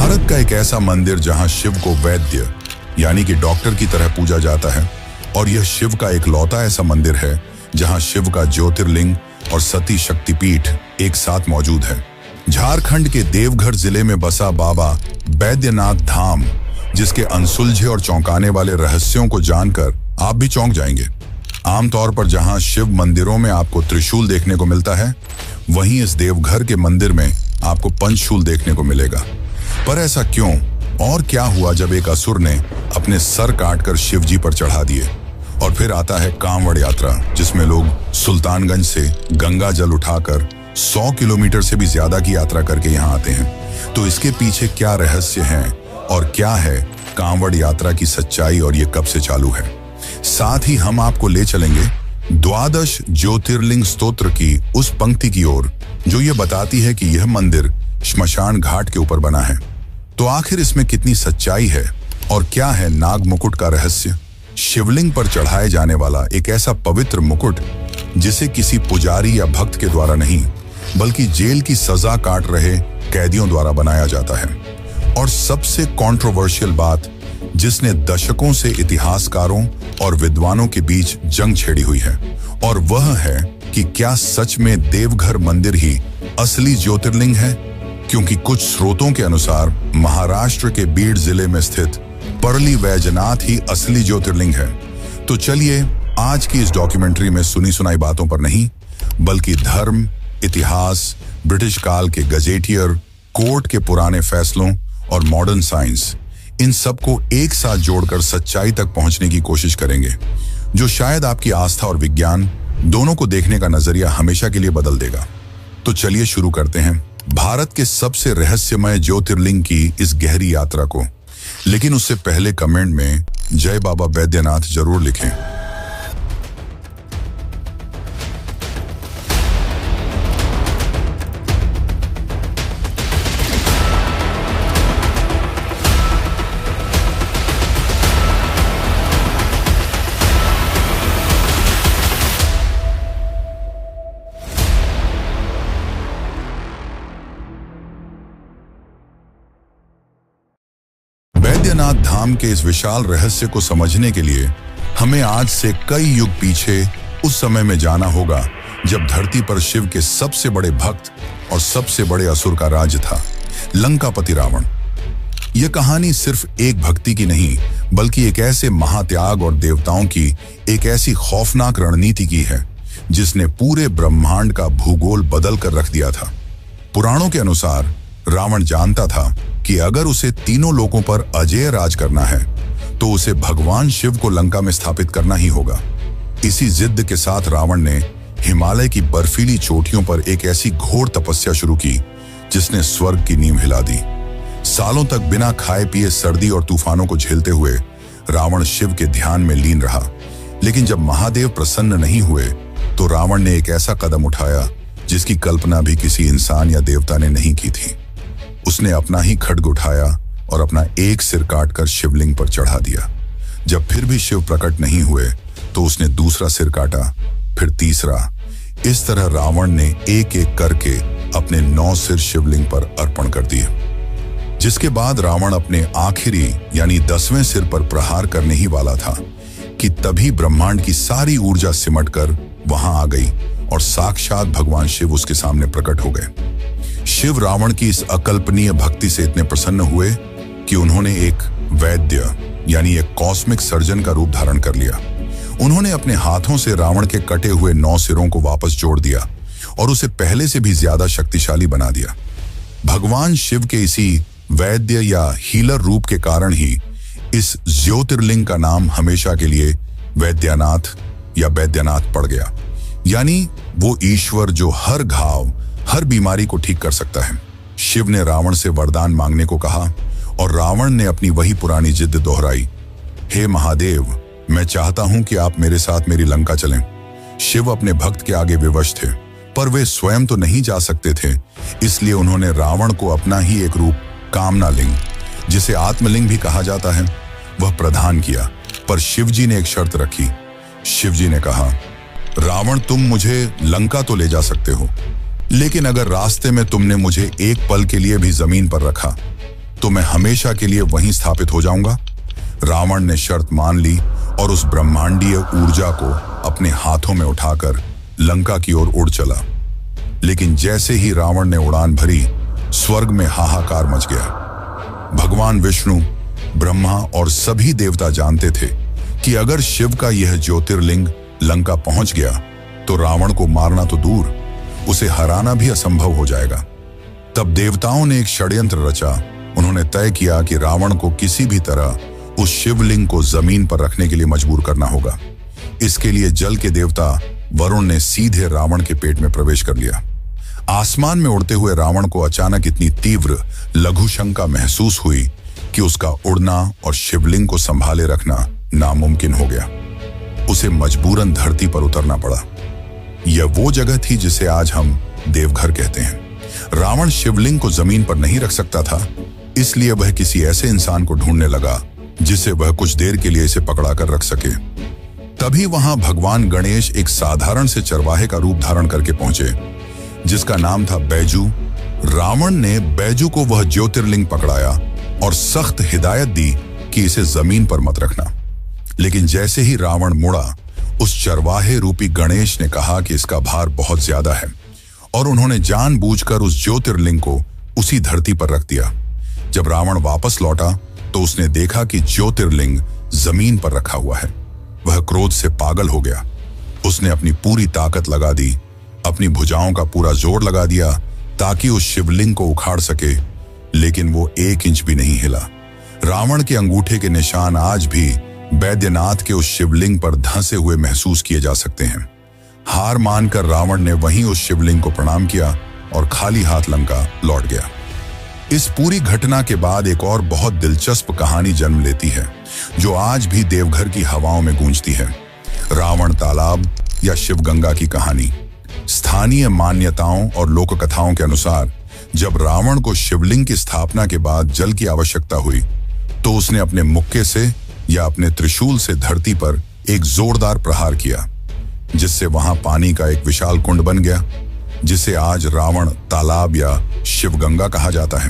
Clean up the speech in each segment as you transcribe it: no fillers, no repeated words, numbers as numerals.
भारत का एक ऐसा मंदिर जहां शिव को वैद्य यानी कि डॉक्टर की तरह पूजा जाता है, और यह शिव का इकलौता ऐसा मंदिर है जहां शिव का ज्योतिर्लिंग और सती शक्तिपीठ एक साथ मौजूद है। झारखंड के देवघर जिले में बसा बाबा बैद्यनाथ धाम, जिसके अनसुलझे और चौंकाने वाले रहस्यों को जानकर आप भी चौंक जाएंगे। आमतौर पर जहां शिव मंदिरों में आपको त्रिशूल देखने को मिलता है, वहीं इस देवघर के मंदिर में आपको पंचशूल देखने को मिलेगा। पर ऐसा क्यों और क्या हुआ जब एक असुर ने अपने सर काटकर शिव जी पर चढ़ा दिए? और फिर आता है कांवड़ यात्रा, जिसमें लोग सुल्तानगंज से गंगा जल उठाकर 100 किलोमीटर से भी ज्यादा की यात्रा करके यहाँ आते हैं। तो इसके पीछे क्या रहस्य हैं और क्या है कांवड़ यात्रा की सच्चाई, और ये कब से चालू है? साथ ही हम आपको ले चलेंगे द्वादश ज्योतिर्लिंग स्तोत्र की उस पंक्ति की ओर जो ये बताती है कि यह मंदिर श्मशान घाट के ऊपर बना है। तो आखिर इसमें कितनी सच्चाई है और क्या है नाग मुकुट का रहस्य? शिवलिंग पर चढ़ाए जाने वाला एक ऐसा पवित्र मुकुट जिसे किसी पुजारी या भक्त के द्वारा नहीं, बल्कि जेल की सजा काट रहे कैदियों द्वारा बनाया जाता है। और सबसे कंट्रोवर्शियल बात, जिसने दशकों से इतिहासकारों और विद्वानों के बीच जंग छेड़ी हुई है, और वह है कि क्या सच में देवघर मंदिर ही असली ज्योतिर्लिंग है? क्योंकि कुछ स्रोतों के अनुसार महाराष्ट्र के बीड जिले में स्थित परली वैजनाथ ही असली ज्योतिर्लिंग है। तो चलिए आज की इस डॉक्यूमेंट्री में सुनी सुनाई बातों पर नहीं, बल्कि धर्म, इतिहास, ब्रिटिश काल के गजेटियर, कोर्ट के पुराने फैसलों और मॉडर्न साइंस, इन सबको एक साथ जोड़कर सच्चाई तक पहुंचने की कोशिश करेंगे, जो शायद आपकी आस्था और विज्ञान दोनों को देखने का नजरिया हमेशा के लिए बदल देगा। तो चलिए शुरू करते हैं भारत के सबसे रहस्यमय ज्योतिर्लिंग की इस गहरी यात्रा को। लेकिन उससे पहले कमेंट में जय बाबा बैद्यनाथ जरूर लिखें। बैद्यनाथ धाम के इस विशाल रहस्य को समझने के लिए हमें आज से कई युग पीछे उस समय में जाना होगा जब धरती पर शिव के सबसे बड़े भक्त और सबसे बड़े असुर का राज्य था, लंकापति रावण। यह कहानी सिर्फ एक भक्ति की नहीं, बल्कि एक ऐसे महात्याग और देवताओं की एक ऐसी खौफनाक रणनीति की है जिसने पूरे ब्रह्मांड का भूगोल बदल कर रख दिया था। पुराणों के अनुसार रावण जानता था कि अगर उसे तीनों लोकों पर अजेय राज करना है तो उसे भगवान शिव को लंका में स्थापित करना ही होगा। इसी जिद के साथ रावण ने हिमालय की बर्फीली चोटियों पर एक ऐसी घोर तपस्या शुरू की जिसने स्वर्ग की नींव हिला दी। सालों तक बिना खाए पिए सर्दी और तूफानों को झेलते हुए रावण शिव के ध्यान में लीन रहा। लेकिन जब महादेव प्रसन्न नहीं हुए तो रावण ने एक ऐसा कदम उठाया जिसकी कल्पना भी किसी इंसान या देवता ने नहीं की थी। उसने अपना ही खड्ग उठाया और अपना एक सिर काटकर शिवलिंग पर चढ़ा दिया। जब फिर भी शिव प्रकट नहीं हुए तो उसने दूसरा सिर काटा, फिर तीसरा। इस तरह रावण ने एक एक करके अपने 9 सिर शिवलिंग पर अर्पण कर दिए, जिसके बाद रावण अपने आखिरी यानी 10वें सिर पर प्रहार करने ही वाला था कि तभी ब्रह्मांड की सारी ऊर्जा सिमटकर वहां आ गई और साक्षात भगवान शिव उसके सामने प्रकट हो गए। शिव रावण की इस अकल्पनीय भक्ति से इतने प्रसन्न हुए कि उन्होंने एक वैद्य यानी एक कॉस्मिक सर्जन का रूप धारण कर लिया। उन्होंने अपने हाथों से रावण के कटे हुए 9 सिरों को वापस जोड़ दिया और उसे पहले से भी ज्यादा शक्तिशाली बना दिया। भगवान शिव के इसी वैद्य या हीलर रूप के कारण ही इस ज्योतिर्लिंग का नाम हमेशा के लिए वैद्यनाथ या बैद्यनाथ पड़ गया, यानी वो ईश्वर जो हर घाव, हर बीमारी को ठीक कर सकता है। शिव ने रावण से वरदान मांगने को कहा और रावण ने अपनी वही पुरानी जिद दोहराई, हे महादेव, मैं चाहता हूं कि आप मेरे साथ मेरी लंका चलें। शिव अपने भक्त के आगे विवश थे, पर वे स्वयं तो नहीं जा सकते थे, इसलिए उन्होंने रावण को अपना ही एक रूप कामना लिंग, जिसे आत्मलिंग भी कहा जाता है, वह प्रदान किया। पर शिवजी ने एक शर्त रखी। शिवजी ने कहा, रावण, तुम मुझे लंका तो ले जा सकते हो, लेकिन अगर रास्ते में तुमने मुझे एक पल के लिए भी जमीन पर रखा तो मैं हमेशा के लिए वहीं स्थापित हो जाऊंगा। रावण ने शर्त मान ली और उस ब्रह्मांडीय ऊर्जा को अपने हाथों में उठाकर लंका की ओर उड़ चला। लेकिन जैसे ही रावण ने उड़ान भरी, स्वर्ग में हाहाकार मच गया। भगवान विष्णु, ब्रह्मा और सभी देवता जानते थे कि अगर शिव का यह ज्योतिर्लिंग लंका पहुंच गया तो रावण को मारना तो दूर, उसे हराना भी असंभव हो जाएगा। तब देवताओं ने एक षड्यंत्र रचा। उन्होंने तय किया कि रावण को किसी भी तरह उस शिवलिंग को जमीन पर रखने के लिए मजबूर करना होगा। इसके लिए जल के देवता वरुण ने सीधे रावण के पेट में प्रवेश कर लिया। आसमान में उड़ते हुए रावण को अचानक इतनी तीव्र लघु शंका महसूस हुई कि उसका उड़ना और शिवलिंग को संभाले रखना नामुमकिन हो गया। उसे मजबूरन धरती पर उतरना पड़ा। यह वो जगह थी जिसे आज हम देवघर कहते हैं। रावण शिवलिंग को जमीन पर नहीं रख सकता था, इसलिए वह किसी ऐसे इंसान को ढूंढने लगा जिसे वह कुछ देर के लिए इसे पकड़ा कर रख सके। तभी वहां भगवान गणेश एक साधारण से चरवाहे का रूप धारण करके पहुंचे, जिसका नाम था बैजू। रावण ने बैजू को वह ज्योतिर्लिंग पकड़ाया और सख्त हिदायत दी कि इसे जमीन पर मत रखना। लेकिन जैसे ही रावण मुड़ा, उस चरवाहे रूपी गणेश ने कहा कि इसका भार बहुत ज्यादा है, और उन्होंने जानबूझकर उस ज्योतिर्लिंग को उसी धरती पर रख दिया। जब रावण वापस लौटा तो उसने देखा कि ज्योतिर्लिंग जमीन पर रखा हुआ है। वह क्रोध से पागल हो गया। उसने अपनी पूरी ताकत लगा दी, अपनी भुजाओं का पूरा जोर लगा दिया ताकि उस शिवलिंग को उखाड़ सके, लेकिन वो 1 इंच भी नहीं हिला। रावण के अंगूठे के निशान आज भी बैद्यनाथ के उस शिवलिंग पर धंसे हुए महसूस किए जा सकते हैं। हार मानकर रावण ने वहीं उस शिवलिंग को प्रणाम किया और खाली हाथ लंका लौट गया। इस पूरी घटना के बाद एक और बहुत दिलचस्प कहानी जन्म लेती है, जो आज भी देवघर की हवाओं में गूंजती है। रावण तालाब या शिवगंगा की कहानी। स्थानीय मान्यताओं और लोक कथाओं के अनुसार जब रावण को शिवलिंग की स्थापना के बाद जल की आवश्यकता हुई, तो उसने अपने मुक्के से या अपने त्रिशूल से धरती पर एक जोरदार प्रहार किया, जिससे वहां पानी का एक विशाल कुंड बन गया, जिसे आज रावण तालाब या शिवगंगा कहा जाता है।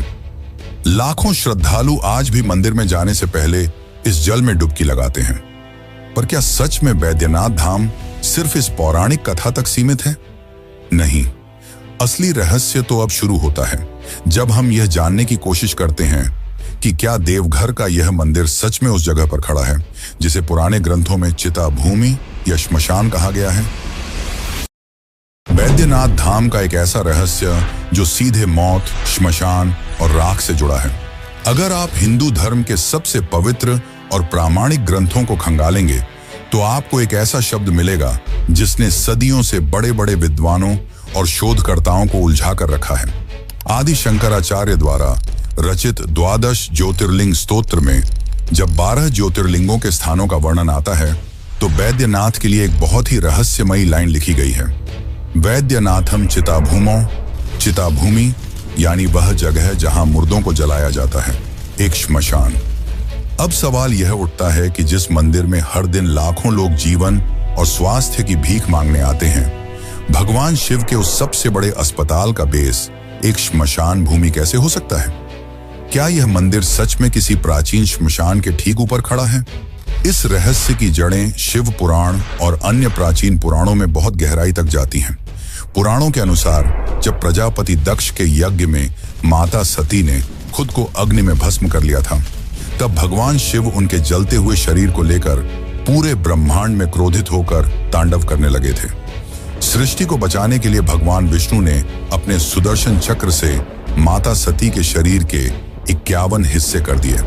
लाखों श्रद्धालु आज भी मंदिर में जाने से पहले इस जल में डुबकी लगाते हैं। पर क्या सच में बैद्यनाथ धाम सिर्फ इस पौराणिक कथा तक सीमित है? नहीं, असली रहस्य तो अब शुरू होता है जब हम यह जानने की कोशिश करते हैं कि क्या देवघर का यह मंदिर सच में उस जगह पर खड़ा है जिसे पुराने ग्रंथों में चिता भूमि या श्मशान कहा गया है। बैद्यनाथ धाम का एक ऐसा रहस्य जो सीधे मौत, श्मशान और राख से जुड़ा है। अगर आप हिंदू धर्म के सबसे पवित्र और प्रामाणिक ग्रंथों को खंगालेंगे तो आपको एक ऐसा शब्द मिलेगा जिसने सदियों से बड़े बड़े विद्वानों और शोधकर्ताओं को उलझा कर रखा है। आदि शंकराचार्य द्वारा रचित 12 ज्योतिर्लिंग स्तोत्र में जब 12 ज्योतिर्लिंगों के स्थानों का वर्णन आता है तो बैद्यनाथ के लिए एक बहुत ही रहस्यमयी लाइन लिखी गई है। वैद्यनाथम चिताभूमो, चिताभूमि यानी वह जगह जहां मुर्दों को जलाया जाता है, एक श्मशान। अब सवाल यह उठता है कि जिस मंदिर में हर दिन लाखों लोग जीवन और स्वास्थ्य की भीख मांगने आते हैं, भगवान शिव के उस सबसे बड़े अस्पताल का बेस एक श्मशान भूमि कैसे हो सकता है? क्या यह मंदिर सच में किसी प्राचीन श्मशान के ठीक ऊपर खड़ा है? इस रहस्य की जड़ें शिव पुराण और अन्य प्राचीन पुराणों में बहुत गहराई तक जाती हैं। पुराणों के अनुसार जब प्रजापति दक्ष के यज्ञ में माता सती ने खुद को अग्नि में भस्म कर लिया था, तब भगवान शिव उनके जलते हुए शरीर को लेकर पूरे ब्रह्मांड में क्रोधित होकर तांडव करने लगे थे। सृष्टि को बचाने के लिए भगवान विष्णु ने अपने सुदर्शन चक्र से माता सती के शरीर के 51 हिस्से कर दिए।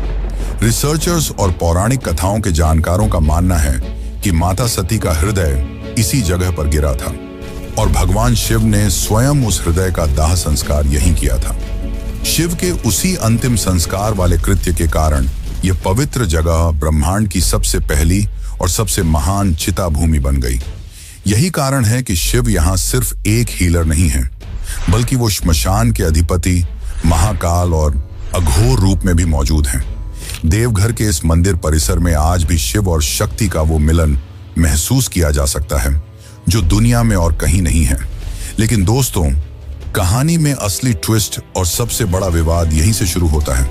रिसर्चर्स और पौराणिक कथाओं के जानकारों का मानना है कि माता सती का हृदय इसी जगह पर गिरा था और भगवान शिव ने स्वयं उस हृदय का दाह संस्कार यहीं किया था। शिव के उसी अंतिम संस्कार वाले कृत्य के कारण यह पवित्र जगह ब्रह्मांड की सबसे पहली और सबसे महान चिता भूमि बन गई। यही कारण है कि शिव यहाँ सिर्फ एक हीलर नहीं है, बल्कि वो श्मशान के अधिपति, महाकाल और अघोर रूप में भी मौजूद हैं। देवघर के इस मंदिर परिसर में आज भी शिव और शक्ति का वो मिलन महसूस किया जा सकता है जो दुनिया में और कहीं नहीं है। लेकिन दोस्तों, कहानी में असली ट्विस्ट और सबसे बड़ा विवाद यहीं से शुरू होता है।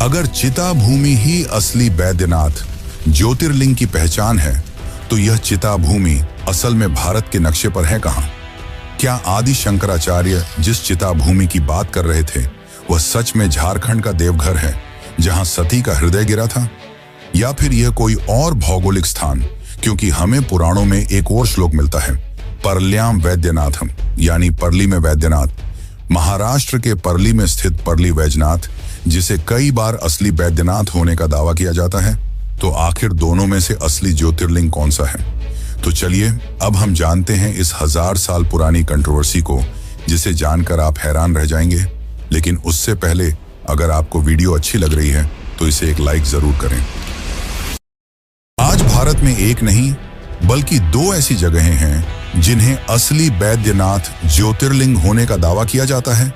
अगर चिता भूमि ही असली बैद्यनाथ ज्योतिर्लिंग की पहचान है, तो यह चिता भूमि असल में भारत के नक्शे पर है कहां? क्या आदि शंकराचार्य जिस चिता भूमि की बात कर रहे थे वह सच में झारखंड का देवघर है, जहां सती का हृदय गिरा था? या फिर यह कोई और भौगोलिक स्थान? क्योंकि हमें पुराणों में एक और श्लोक मिलता है, परल्याम वैद्यनाथम, यानी परली में वैद्यनाथ। महाराष्ट्र के परली में स्थित परली वैजनाथ, जिसे कई बार असली वैद्यनाथ होने का दावा किया जाता है। तो आखिर दोनों में से असली ज्योतिर्लिंग कौन सा है? तो चलिए अब हम जानते हैं इस 1000 साल पुरानी कंट्रोवर्सी को, जिसे जानकर आप हैरान रह जाएंगे। लेकिन उससे पहले अगर आपको वीडियो अच्छी लग रही है तो इसे एक लाइक जरूर करें। आज भारत में एक नहीं बल्कि 2 ऐसी जगहें हैं जिन्हें असली बैद्यनाथ ज्योतिर्लिंग होने का दावा किया जाता है।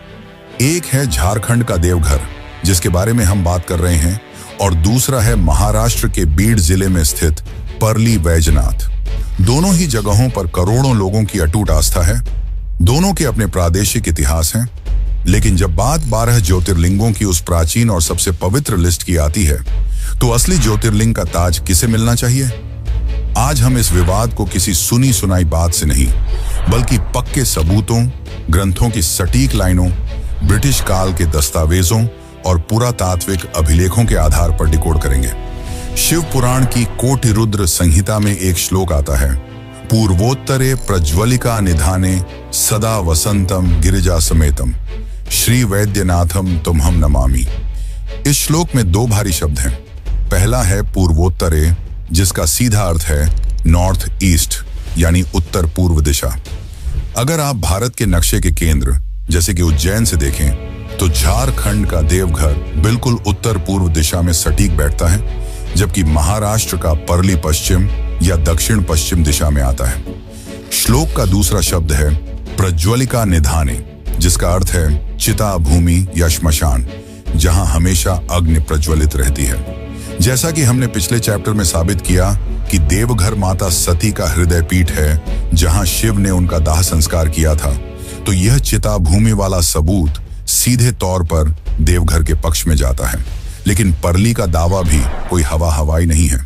एक है झारखंड का देवघर, जिसके बारे में हम बात कर रहे हैं, और दूसरा है महाराष्ट्र के बीड जिले में स्थित परली वैजनाथ। दोनों ही जगहों पर करोड़ों लोगों की अटूट आस्था है। दोनों के अपने प्रादेशिक इतिहास हैं। लेकिन जब बात 12 ज्योतिर्लिंगों की उस प्राचीन और सबसे पवित्र लिस्ट की आती है, तो असली ज्योतिर्लिंग का ताज किसे मिलना चाहिए? आज हम इस विवाद को किसी सुनी सुनाई बात से नहीं, बल्कि पक्के सबूतों, ग्रंथों की सटीक लाइनों, ब्रिटिश काल के दस्तावेजों और पुरातात्विक अभिलेखों के आधार पर डिकोड करेंगे। शिव पुराण की कोटिरुद्र संहिता में एक श्लोक आता है, पूर्वोत्तरे प्रज्वलिका निधाने सदा वसंतम गिरिजा समेतम श्री वैद्यनाथम तुम्हम नमामि। इस श्लोक में 2 भारी शब्द हैं। पहला है पूर्वोत्तरे, जिसका सीधा अर्थ है नॉर्थ ईस्ट, यानी उत्तर पूर्व दिशा। अगर आप भारत के नक्शे के केंद्र जैसे कि उज्जैन से देखें, तो झारखंड का देवघर बिल्कुल उत्तर पूर्व दिशा में सटीक बैठता है, जबकि महाराष्ट्र का परली पश्चिम या दक्षिण पश्चिम दिशा में आता है। श्लोक का दूसरा शब्द है प्रज्वलिका निधाने, जिसका अर्थ है चिता भूमि या श्मशान, जहां हमेशा अग्नि प्रज्वलित रहती है। जैसा कि हमने पिछले चैप्टर में साबित किया कि देवघर माता सती का हृदय पीठ है, जहां शिव ने उनका दाह संस्कार किया था, तो यह चिता भूमि वाला सबूत सीधे तौर पर देवघर के पक्ष में जाता है। लेकिन परली का दावा भी कोई हवाई नहीं है।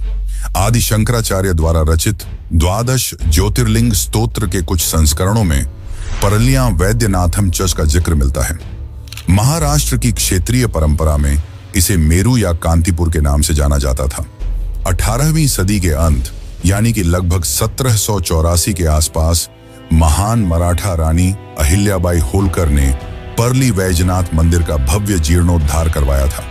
आदि शंकराचार्य द्वारा रचित 12 ज्योतिर्लिंग स्तोत्र के कुछ संस्करणों में परलियां वैद्यनाथम चच का जिक्र मिलता है। महाराष्ट्र की क्षेत्रीय परंपरा में इसे मेरू या कांतिपुर के नाम से जाना जाता था। 18वीं सदी के अंत, यानी कि लगभग 1784 के आसपास, महान मराठा रानी अहिल्याबाई होलकर ने परली वैजनाथ मंदिर का भव्य जीर्णोद्धार करवाया था।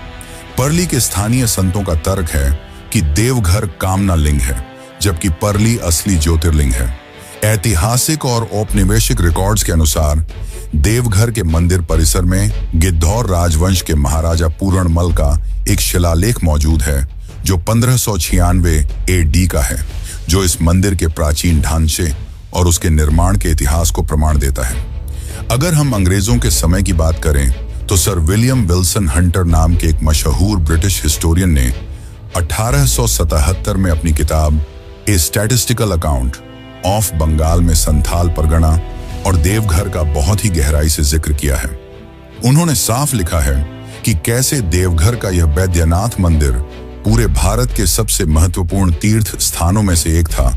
परली के स्थानीय संतों का तर्क है कि देवघर कामना लिंग है, जबकि परली असली ज्योतिर्लिंग है। ऐतिहासिक और औपनिवेशिक रिकॉर्ड्स के अनुसार देवघर के मंदिर परिसर में गिद्धौर राजवंश के महाराजा पूरणमल का एक शिलालेख मौजूद है, जो 1596 AD का है, जो इस मंदिर के प्राचीन ढांचे और उसके निर्माण के इतिहास को प्रमाण देता है। अगर हम अंग्रेजों के समय की बात करें, तो सर विलियम विल्सन हंटर नाम के एक मशहूर ब्रिटिश हिस्टोरियन ने 1877 में अपनी किताब a statistical account of Bengal में संथाल परगना और देवघर का बहुत ही गहराई से जिक्र किया है। उन्होंने साफ लिखा है कि कैसे देवघर का यह वैद्यनाथ मंदिर पूरे भारत के सबसे महत्वपूर्ण तीर्थ स्थानों में से एक था,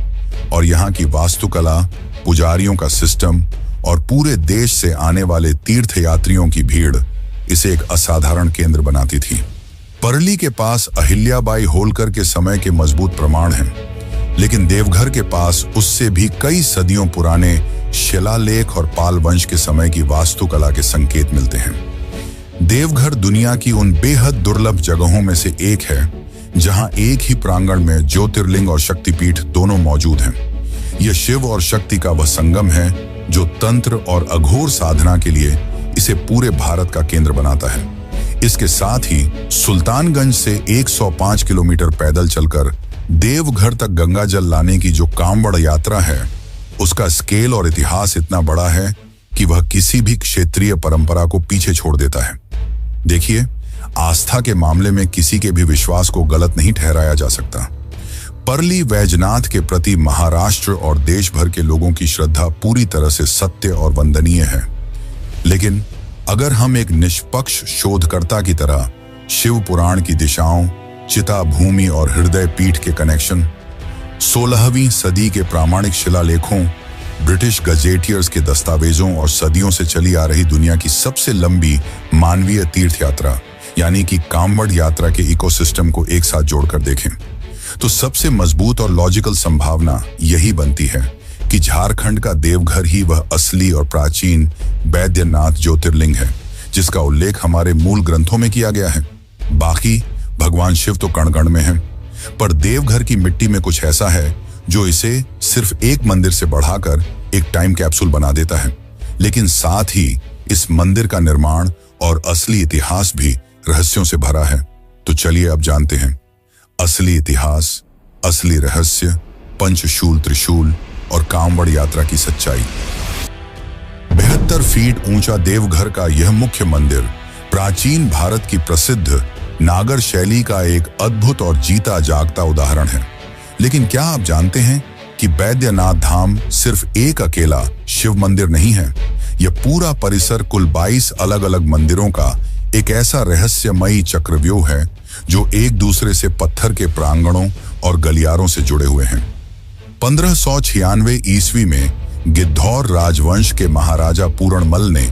और यहाँ की वास्तुकला, पुजारियों का सिस्टम और पूरे देश से आने वाले तीर्थयात्रियों की भीड़ इसे एक असाधारण केंद्र बनाती थी। परली के पास अहिल्याबाई होलकर के समय के मजबूत प्रमाण हैं, लेकिन देवघर के पास उससे भी कई सदियों पुराने शिलालेख और पाल वंश के समय की वास्तुकला के संकेत मिलते हैं। देवघर दुनिया की उन बेहद दुर्लभ जगहों में से एक है जहां एक ही प्रांगण में ज्योतिर्लिंग और शक्तिपीठ दोनों मौजूद हैं। यह शिव और शक्ति का वह संगम है जो तंत्र और अघोर साधना के लिए इसे पूरे भारत का केंद्र बनाता है। इसके साथ ही सुल्तानगंज से 105 किलोमीटर पैदल चलकर देवघर तक गंगा जल लाने की जो कांवड़ यात्रा है, उसका स्केल और इतिहास इतना बड़ा है कि वह किसी भी क्षेत्रीय परंपरा को पीछे छोड़ देता है। देखिए, आस्था के मामले में किसी के भी विश्वास को गलत नहीं ठहराया जा सकता। परली वैजनाथ के प्रति महाराष्ट्र और देश भर के लोगों की श्रद्धा पूरी तरह से सत्य और वंदनीय है। लेकिन अगर हम एक निष्पक्ष शोधकर्ता की तरह शिव पुराण की दिशाओं, चिता भूमि और हृदय पीठ के कनेक्शन, 16वीं सदी के प्रामाणिक शिलालेखों, ब्रिटिश गजेटियर्स के दस्तावेजों और सदियों से चली आ रही दुनिया की सबसे लंबी मानवीय तीर्थ यात्रा यानी कि कांवड़ यात्रा के इकोसिस्टम को एक साथ जोड़कर देखें तो सबसे मजबूत और लॉजिकल संभावना यही बनती है कि झारखंड का देवघर ही वह असली और प्राचीन बैद्यनाथ ज्योतिर्लिंग है जिसका उल्लेख हमारे मूल ग्रंथों में किया गया है। बाकी भगवान शिव तो कण-कण में हैं, पर देवघर की मिट्टी में कुछ ऐसा है जो इसे सिर्फ एक मंदिर से बढ़ाकर एक टाइम कैप्सूल बना देता है। लेकिन साथ ही इस मंदिर का निर्माण और असली इतिहास भी रहस्यों से भरा है। तो चलिए अब जानते हैं असली इतिहास, असली रहस्य, पंचशूल त्रिशूल और कांवड़ यात्रा की सच्चाई। 72 फीट ऊंचा देवघर का यह मुख्य मंदिर प्राचीन भारत की प्रसिद्ध नागर शैली का एक अद्भुत और जीता जागता उदाहरण है। लेकिन क्या आप जानते हैं कि बैद्यनाथ धाम सिर्फ एक अकेला शिव मंदिर नहीं है। यह पूरा परिसर कुल 22 अलग अलग मंदिरों का एक ऐसा रहस्यमयी चक्रव्यूह है जो एक दूसरे से पत्थर के प्रांगणों और गलियारों से जुड़े हुए हैं। 1596 ईस्वी में गिद्धौर राजवंश के महाराजा पूरणमल ने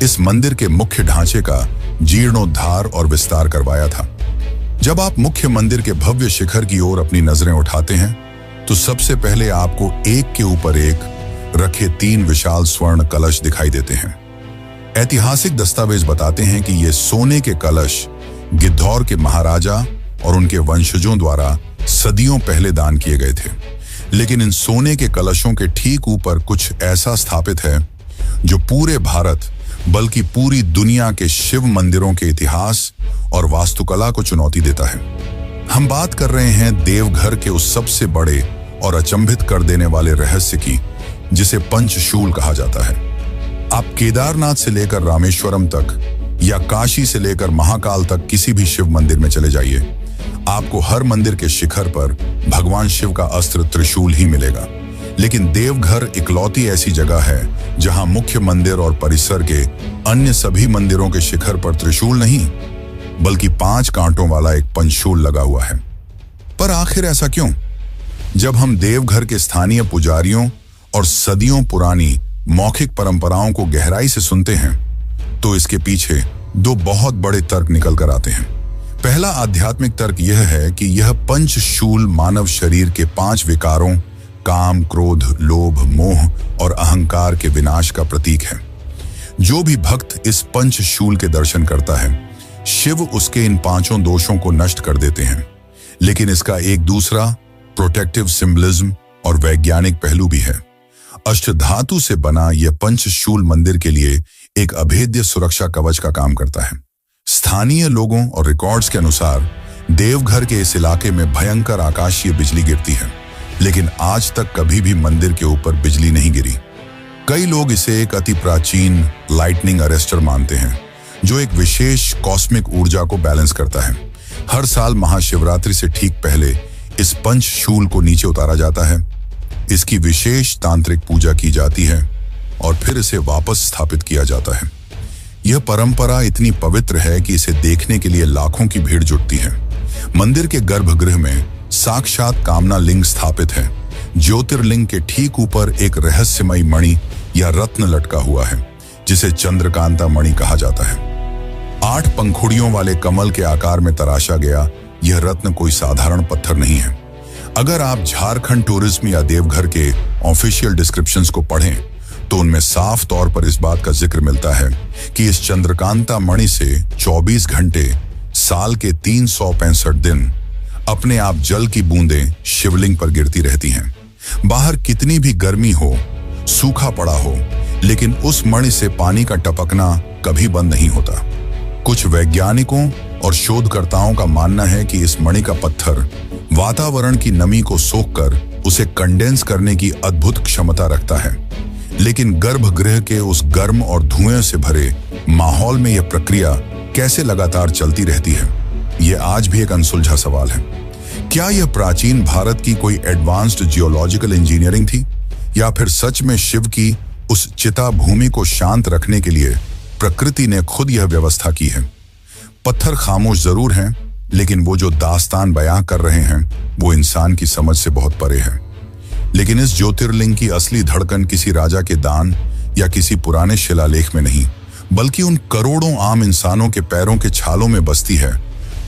इस मंदिर के मुख्य ढांचे का जीर्णोद्धार और विस्तार करवाया था। जब आप मुख्य मंदिर के भव्य शिखर की ओर अपनी नजरें उठाते हैं तो सबसे पहले आपको एक के ऊपर एक रखे 3 विशाल स्वर्ण कलश दिखाई देते हैं। ऐतिहासिक दस्तावेज बताते हैं कि ये सोने के कलश गिद्धौर के महाराजा और उनके वंशजों द्वारा सदियों पहले दान किए गए थे। लेकिन इन सोने के कलशों के ठीक ऊपर कुछ ऐसा स्थापित है जो पूरे भारत बल्कि पूरी दुनिया के शिव मंदिरों के इतिहास और वास्तुकला को चुनौती देता है। हम बात कर रहे हैं देवघर के उस सबसे बड़े और अचंभित कर देने वाले रहस्य की जिसे पंचशूल कहा जाता है। आप केदारनाथ से लेकर रामेश्वरम तक या काशी से लेकर महाकाल तक किसी भी शिव मंदिर में चले जाइए, आपको हर मंदिर के शिखर पर भगवान शिव का अस्त्र त्रिशूल ही मिलेगा। लेकिन देवघर इकलौती ऐसी जगह है जहां मुख्य मंदिर और परिसर के अन्य सभी मंदिरों के शिखर पर त्रिशूल नहीं बल्कि 5 कांटों वाला एक पंचशूल लगा हुआ है। पर आखिर ऐसा क्यों? जब हम देवघर के स्थानीय पुजारियों और सदियों पुरानी मौखिक परंपराओं को गहराई से सुनते हैं तो इसके पीछे 2 बहुत बड़े तर्क निकल कर आते हैं। पहला आध्यात्मिक तर्क यह है कि यह पंचशूल मानव शरीर के 5 विकारों काम, क्रोध, लोभ, मोह और अहंकार के विनाश का प्रतीक है। जो भी भक्त इस पंचशूल के दर्शन करता है, शिव उसके इन 5 दोषों को नष्ट कर देते हैं। लेकिन इसका एक दूसरा प्रोटेक्टिव सिंबलिज्म और वैज्ञानिक पहलू भी है। अष्टधातु से बना यह पंचशूल मंदिर के लिए एक अभेद्य सुरक्षा कवच का काम करता है। स्थानीय लोगों और रिकॉर्ड्स के अनुसार देवघर के इस इलाके में भयंकर आकाशीय बिजली गिरती है, लेकिन आज तक कभी भी मंदिर के ऊपर बिजली नहीं गिरी। कई लोग इसे एक अति प्राचीन लाइटनिंग अरेस्टर मानते हैं जो एक विशेष कॉस्मिक ऊर्जा को बैलेंस करता है। हर साल महाशिवरात्रि से ठीक पहले इस पंचशूल को नीचे उतारा जाता है, इसकी विशेष तांत्रिक पूजा की जाती है और फिर इसे वापस स्थापित किया जाता है। यह परंपरा इतनी पवित्र है कि इसे देखने के लिए लाखों की भीड़ जुटती है। मंदिर के गर्भगृह में साक्षात कामना लिंग स्थापित है। ज्योतिर्लिंग के ठीक ऊपर एक रहस्यमयी मणि या रत्न लटका हुआ है जिसे चंद्रकांता मणि कहा जाता है। 8 पंखुड़ियों वाले कमल के आकार में तराशा गया यह रत्न कोई साधारण पत्थर नहीं है। अगर आप झारखंड टूरिज्म या देवघर के ऑफिशियल डिस्क्रिप्शंस को पढ़ें तो उनमें साफ तौर पर इस बात का जिक्र मिलता है कि इस चंद्रकांता मणि से 24 घंटे साल के 365 दिन अपने आप जल की बूंदें शिवलिंग पर गिरती रहती हैं। बाहर कितनी भी गर्मी हो, सूखा पड़ा हो, लेकिन उस मणि से पानी का टपकना कभी बंद नहीं होता। कुछ वैज्ञानिकों और शोधकर्ताओं का मानना है कि इस मणि का पत्थर वातावरण की नमी को सोखकर उसे कंडेंस करने की अद्भुत क्षमता रखता है। लेकिन गर्भगृह के उस गर्म और धुएं से भरे माहौल में यह प्रक्रिया कैसे लगातार चलती रहती है, यह आज भी एक अनसुलझा सवाल है। क्या यह प्राचीन भारत की कोई एडवांस्ड जियोलॉजिकल इंजीनियरिंग थी या फिर सच में शिव की उस चिता भूमि को शांत रखने के लिए प्रकृति ने खुद यह व्यवस्था की है? पत्थर खामोश जरूर हैं, लेकिन वो जो दास्तान बयां कर रहे हैं वो इंसान की समझ से बहुत परे है। लेकिन इस ज्योतिर्लिंग की असली धड़कन किसी राजा के दान या किसी पुराने शिलालेख में नहीं, बल्कि उन करोड़ों आम इंसानों के पैरों के छालों में बसती है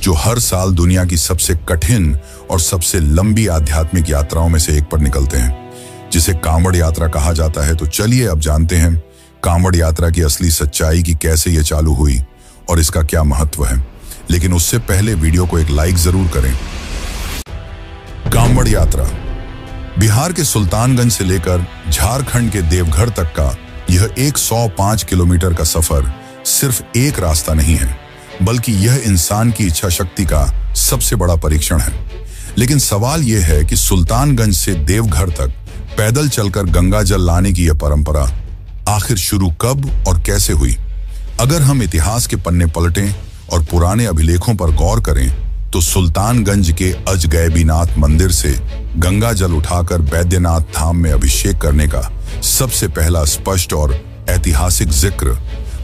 जो हर साल दुनिया की सबसे कठिन और सबसे लंबी आध्यात्मिक यात्राओं में से एक पर निकलते हैं, जिसे कांवड़ यात्रा कहा जाता है। तो चलिए अब जानते हैं कांवड़ यात्रा की असली सच्चाई, की कैसे ये चालू हुई और इसका क्या महत्व है। लेकिन उससे पहले वीडियो को एक लाइक जरूर करें। कांवड़ यात्रा बिहार के सुल्तानगंज से लेकर झारखंड के देवघर तक का यह 105 किलोमीटर का सफर सिर्फ एक रास्ता नहीं है, बल्कि यह इंसान की इच्छा शक्ति का सबसे बड़ा परीक्षण है। लेकिन सवाल यह है कि सुल्तानगंज से देवघर तक पैदल चलकर गंगा जल लाने की यह परंपरा आखिर शुरू कब और कैसे हुई। अगर हम इतिहास के पन्ने पलटें और पुराने अभिलेखों पर गौर करें तो सुल्तानगंज के अजगैबीनाथ मंदिर से गंगा जल उठाकर बैद्यनाथ धाम में अभिषेक करने का सबसे पहला स्पष्ट और ऐतिहासिक जिक्र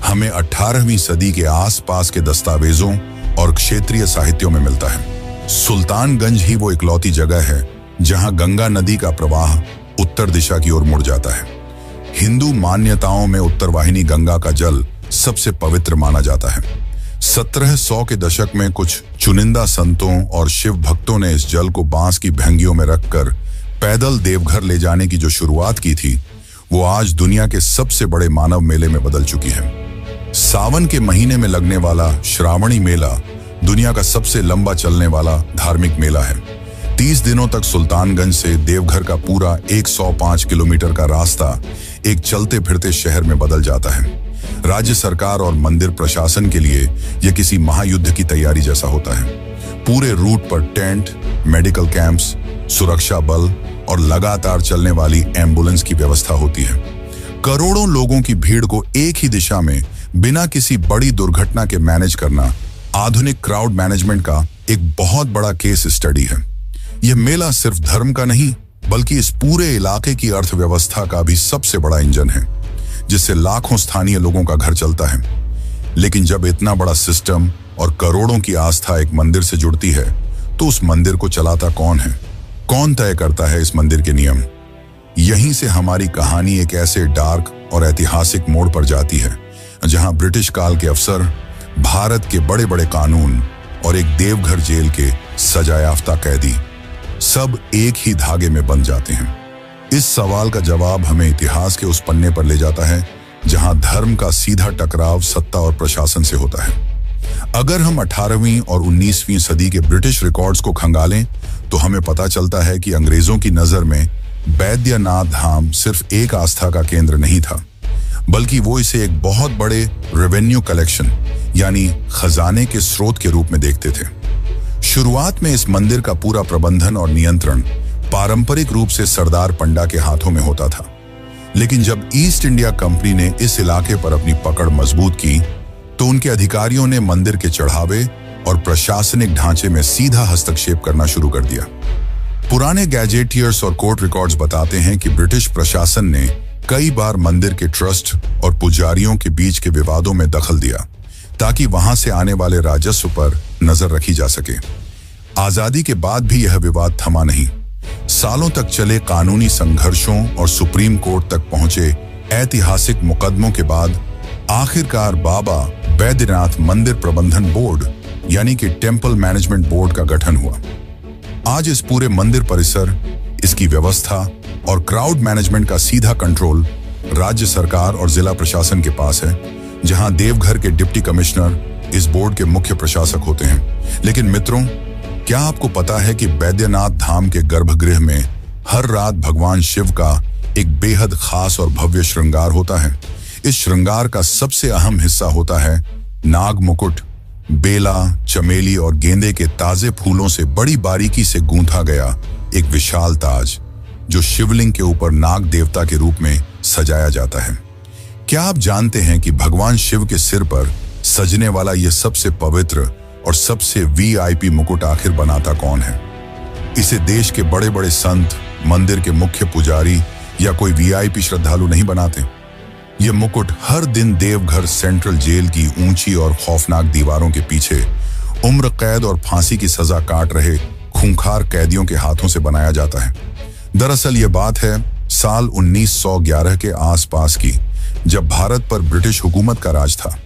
हमें 18वीं सदी के आसपास के दस्तावेजों और क्षेत्रीय साहित्यों में मिलता है। सुल्तानगंज ही वो इकलौती जगह है जहां गंगा नदी का प्रवाह उत्तर दिशा की ओर मुड़ जाता है। हिंदू मान्यताओं में उत्तरवाहिनी गंगा का जल सबसे पवित्र माना जाता है। 1700 के दशक में कुछ चुनिंदा संतों और शिव भक्तों ने इस जल को बांस की भैंगियों में रखकर पैदल देवघर ले जाने की जो शुरुआत की थी, वो आज दुनिया के सबसे बड़े मानव मेले में बदल चुकी है। सावन के महीने में लगने वाला श्रावणी मेला दुनिया का सबसे लंबा चलने वाला धार्मिक मेला है। 30 दिनों तक सुल्तानगंज से देवघर का पूरा 105 किलोमीटर का रास्ता एक चलते फिरते शहर में बदल जाता है। राज्य सरकार और मंदिर प्रशासन के लिए यह किसी महायुद्ध की तैयारी जैसा होता है। पूरे रूट पर टेंट, मेडिकल कैंप्स, सुरक्षा बल और लगातार चलने वाली एम्बुलेंस की व्यवस्था होती है। करोड़ों लोगों की भीड़ को एक ही दिशा में बिना किसी बड़ी दुर्घटना के मैनेज करना आधुनिक क्राउड मैनेजमेंट का एक बहुत बड़ा केस स्टडी है। यह मेला सिर्फ धर्म का नहीं, बल्कि इस पूरे इलाके की अर्थव्यवस्था का भी सबसे बड़ा इंजन है, जिससे लाखों स्थानीय लोगों का घर चलता है। लेकिन जब इतना बड़ा सिस्टम और करोड़ों की आस्था एक मंदिर से जुड़ती है, तो उस मंदिर को चलाता कौन है? कौन तय करता है इस मंदिर के नियम? यहीं से हमारी कहानी एक ऐसे डार्क और ऐतिहासिक मोड़ पर जाती है, जहां ब्रिटिश काल के अफसर, भारत के बड़े बड़े कानून और एक देवघर जेल के सजायाफ्ता कैदी सब एक ही धागे में बंध जाते हैं। इस सवाल का जवाब हमें इतिहास के उस पन्ने पर ले जाता है जहां धर्म का सीधा टकराव सत्ता और प्रशासन से होता है। अगर हम 18वीं और 19वीं सदी के ब्रिटिश रिकॉर्ड्स को खंगालें तो हमें पता चलता है कि अंग्रेजों की नजर में बैद्यनाथ धाम सिर्फ एक आस्था का केंद्र नहीं था, बल्कि वो इसे एक बहुत बड़े रेवेन्यू कलेक्शन यानी खजाने के स्रोत के रूप में देखते थे। शुरुआत में इस मंदिर का पूरा प्रबंधन और नियंत्रण पारंपरिक रूप से सरदार पंडा के हाथों में होता था। लेकिन जब ईस्ट इंडिया कंपनी ने इस इलाके पर अपनी पकड़ मजबूत की, तो उनके अधिकारियों ने मंदिर के चढ़ावे और प्रशासनिक ढांचे में सीधा हस्तक्षेप करना शुरू कर दिया। पुराने गैजेटियर्स और कोर्ट रिकॉर्ड्स बताते हैं कि ब्रिटिश प्रशासन ने कई बार मंदिर के ट्रस्ट और पुजारियों के बीच के विवादों में दखल दिया, ताकि वहां से आने वाले राजस्व पर नजर रखी जा सके। आजादी के बाद भी यह विवाद थमा नहीं। सालों तक चले कानूनी संघर्षों और सुप्रीम कोर्ट तक पहुंचे ऐतिहासिक मुकदमों के बाद आखिरकार बाबा बैद्यनाथ मंदिर प्रबंधन बोर्ड यानी कि टेम्पल मैनेजमेंट बोर्ड का गठन हुआ। आज इस पूरे मंदिर परिसर, इसकी व्यवस्था और क्राउड मैनेजमेंट का सीधा कंट्रोल राज्य सरकार और जिला प्रशासन के पास है, जहां देवघर के डिप्टी कमिश्नर इस बोर्ड के मुख्य प्रशासक होते हैं। लेकिन मित्रों, क्या आपको पता है कि बैद्यनाथ धाम के गर्भगृह में हर रात भगवान शिव का एक बेहद खास और भव्य श्रृंगार होता है? इस श्रृंगार का सबसे अहम हिस्सा होता है नाग मुकुट, बेला, चमेली और गेंदे के ताजे फूलों से बड़ी बारीकी से गूंथा गया एक विशाल ताज, जो शिवलिंग के ऊपर नाग देवता के रूप में सजाया जाता है। क्या आप जानते हैं कि भगवान शिव के सिर पर सजने वाला यह सबसे पवित्र और सबसे वीआईपी मुकुट आखिर बनाता कौन है? इसे देश के बड़े बड़े संत, मंदिर के मुख्य पुजारी या कोई वीआईपी श्रद्धालु नहीं बनाते। ये मुकुट हर दिन देवघर सेंट्रल जेल की ऊंची और खौफनाक दीवारों के पीछे उम्र कैद और फांसी की सजा काट रहे खूंखार कैदियों के हाथों से बनाया जाता है। दरअसल ये बात है साल 1911 के आसपास की, जब भारत पर ब्रिटिश हुकूमत का राज था।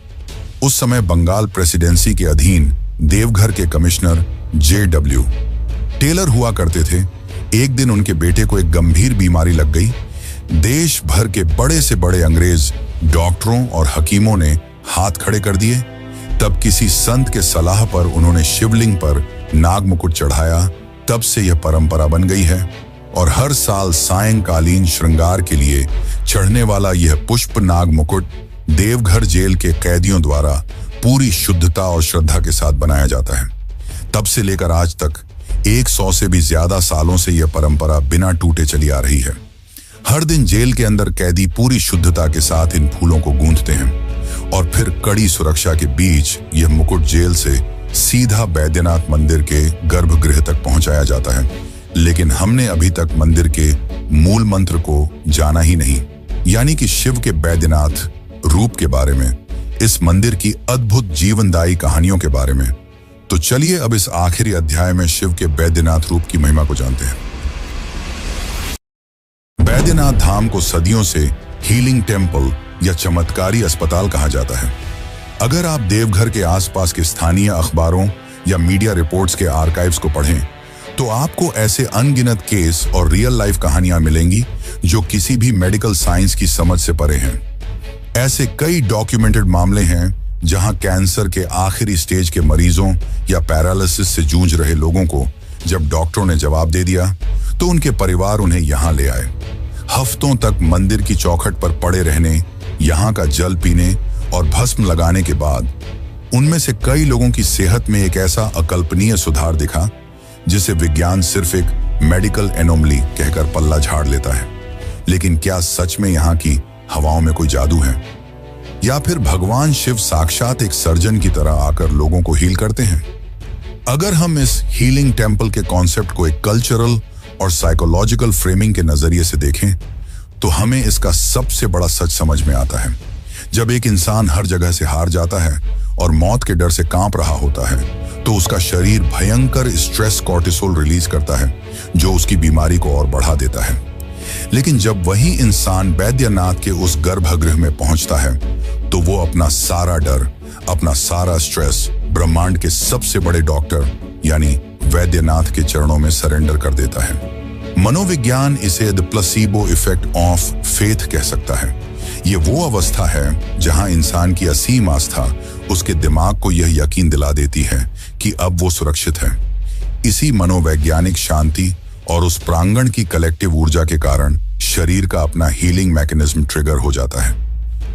उस समय बंगाल प्रेसिडेंसी के अधीन देवघर के कमिश्नर J.W. टेलर हुआ करते थे। एक दिन उनके बेटे को एक गंभीर बीमारी लग गई। देश भर के बड़े से बड़े अंग्रेज डॉक्टरों और हकीमों ने हाथ खड़े कर दिए। तब किसी संत के सलाह पर उन्होंने शिवलिंग पर नाग मुकुट चढ़ाया। तब से यह परंपरा बन गई है और हर साल सायंकालीन श्रृंगार के लिए चढ़ने वाला यह पुष्प नाग मुकुट देवघर जेल के कैदियों द्वारा पूरी शुद्धता और श्रद्धा के साथ बनाया जाता है। तब से लेकर आज तक 100 से भी ज्यादा सालों से यह परंपरा बिना टूटे चली आ रही है। हर दिन जेल के अंदर कैदी पूरी शुद्धता के साथ इन फूलों को गूंथते हैं और फिर कड़ी सुरक्षा के बीच यह मुकुट जेल से सीधा बैद्यनाथ मंदिर के गर्भगृह तक पहुंचाया जाता है। लेकिन हमने अभी तक मंदिर के मूल मंत्र को जाना ही नहीं, यानी कि शिव के बैद्यनाथ रूप के बारे में, इस मंदिर की अद्भुत जीवनदायी कहानियों के बारे में। तो चलिए अब इस आखिरी अध्याय में शिव के बैद्यनाथ रूप की महिमा को जानते हैं। बैद्यनाथ धाम को सदियों से हीलिंग टेम्पल या चमत्कारी अस्पताल कहा जाता है। अगर आप देवघर के आसपास के स्थानीय अखबारों या मीडिया रिपोर्ट्स के आर्काइव्स को पढ़ें तो आपको ऐसे अनगिनत केस और रियल लाइफ कहानियां मिलेंगी जो किसी भी मेडिकल साइंस की समझ से परे हैं। ऐसे कई डॉक्यूमेंटेड मामले हैं जहां कैंसर के आखिरी स्टेज के मरीजों या पैरालिसिस से जूझ रहे लोगों को जब डॉक्टरों ने जवाब दे दिया तो उनके परिवार उन्हें यहां ले आए। हफ्तों तक मंदिर की चौखट पर पड़े रहने, यहां का जल पीने और भस्म लगाने के बाद उनमें से कई लोगों की सेहत में एक ऐसा अकल्पनीय सुधार दिखा जिसे विज्ञान सिर्फ एक मेडिकल एनोमली कहकर पल्ला झाड़ लेता है। लेकिन क्या सच में यहाँ की हवाओं में कोई जादू है, या फिर भगवान शिव साक्षात एक सर्जन की तरह आकर लोगों को हील करते हैं? अगर हम इस हीलिंग टेम्पल के कॉन्सेप्ट को एक कल्चरल और साइकोलॉजिकल फ्रेमिंग के नजरिए से देखें तो हमें इसका सबसे बड़ा सच समझ में आता है। जब एक इंसान हर जगह से हार जाता है और मौत के डर से कांप रहा होता है तो उसका शरीर भयंकर स्ट्रेस कॉर्टिसोल रिलीज करता है जो उसकी बीमारी को और बढ़ा देता है। लेकिन जब वही इंसान बैद्यनाथ के उस गर्भगृह में पहुंचता है तो वो अपना सारा डर, अपना सारा स्ट्रेस ब्रह्मांड के सबसे बड़े डॉक्टर यानी वैद्यनाथ के चरणों में सरेंडर कर देता है। मनोविज्ञान इसे the placebo effect of faith कह सकता है। ये वो अवस्था है जहां इंसान की असीम आस्था उसके दिमाग को यह यकीन दिला देती है कि अब वो सुरक्षित है। इसी मनोवैज्ञानिक शांति और उस प्रांगण की कलेक्टिव ऊर्जा के कारण शरीर का अपना हीलिंग मैकेनिज्म ट्रिगर हो जाता है।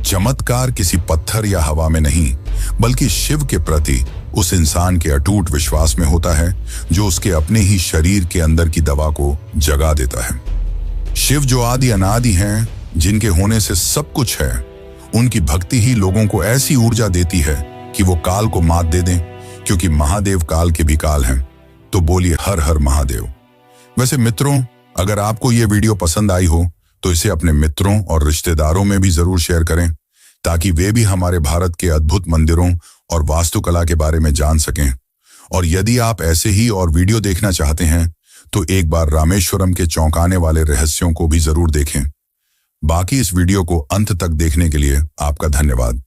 चमत्कार किसी पत्थर या हवा में नहीं, बल्कि शिव के प्रति उस इंसान के अटूट विश्वास में होता है जो उसके अपने ही शरीर के अंदर की दवा को जगा देता है। शिव जो आदि अनादि हैं, जिनके होने से सब कुछ है, उनकी भक्ति ही लोगों को ऐसी ऊर्जा देती है कि वो काल को मात दे दें, क्योंकि महादेव काल के भी काल हैं। तो बोलिए हर हर महादेव। वैसे मित्रों, अगर आपको ये वीडियो पसंद आई हो तो इसे अपने मित्रों और रिश्तेदारों में भी जरूर शेयर करें ताकि वे भी हमारे भारत के अद्भुत मंदिरों और वास्तुकला के बारे में जान सकें। और यदि आप ऐसे ही और वीडियो देखना चाहते हैं तो एक बार रामेश्वरम के चौंकाने वाले रहस्यों को भी जरूर देखें। बाकी इस वीडियो को अंत तक देखने के लिए आपका धन्यवाद।